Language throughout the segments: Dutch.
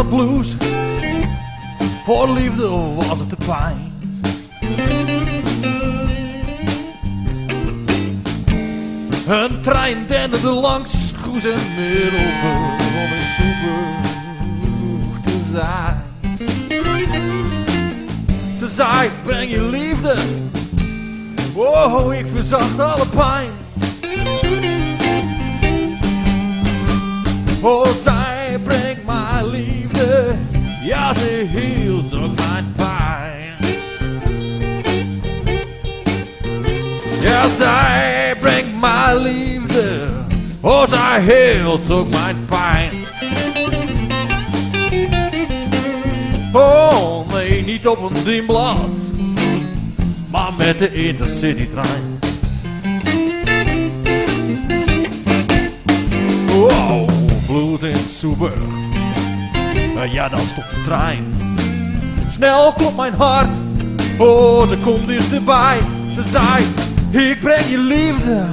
de blues. Voor liefde was het de pijn. Een trein denderde langs Goes en Middelburg om in Soeburg te zijn. Ze zei, breng je liefde. Oh, ik verzacht alle pijn. Oh, zij brengt mijn liefde. Ja, ze hield ook mijn pijn. Ja, zij brengt mijn liefde. Oh, zij hield ook mijn pijn. Oh, nee, niet op een dienblad, maar met de Intercity-trein. Wow, blues in Soeburg. Ja, dan stopt de trein. Snel klopt mijn hart. Oh, ze komt dichterbij. Ze zei, ik breng je liefde.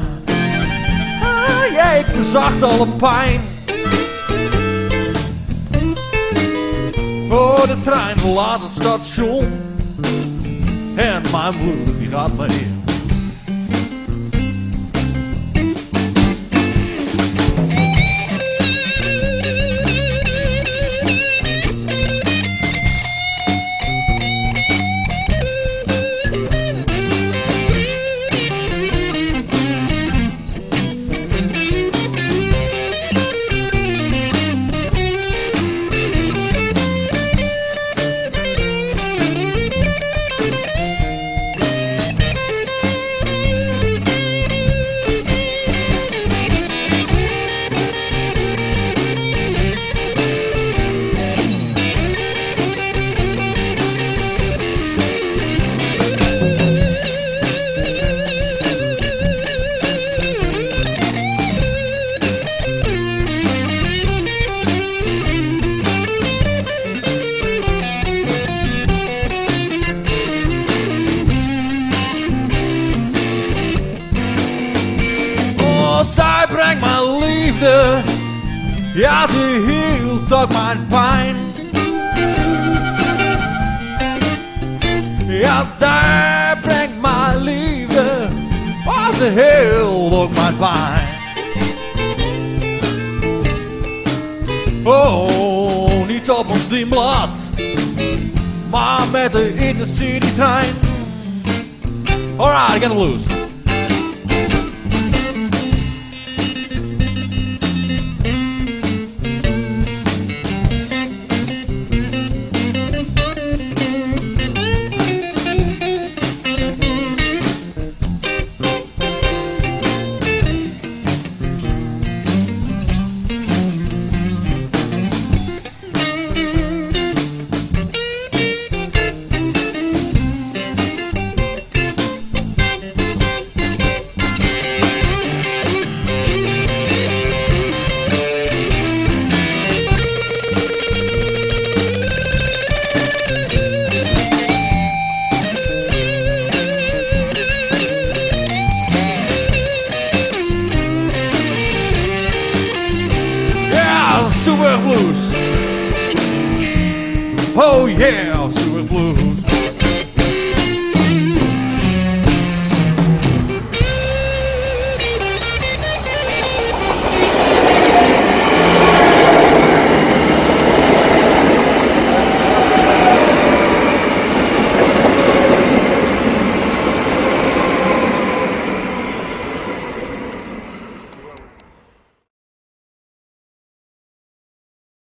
Ah, ja, ik verzacht alle pijn. Oh, de trein verlaat het station. En mijn blues die gaat mee. Zij brengt mijn liefde. Ja, ze hield ook mijn pijn. Ja, zij brengt mijn liefde. Maar ze hield ook mijn pijn. Oh, niet op een dienblad, maar met de Intercity-trein. Alright, I got the blues. Soeburg Blues. Oh yeah, Soeburg Blues.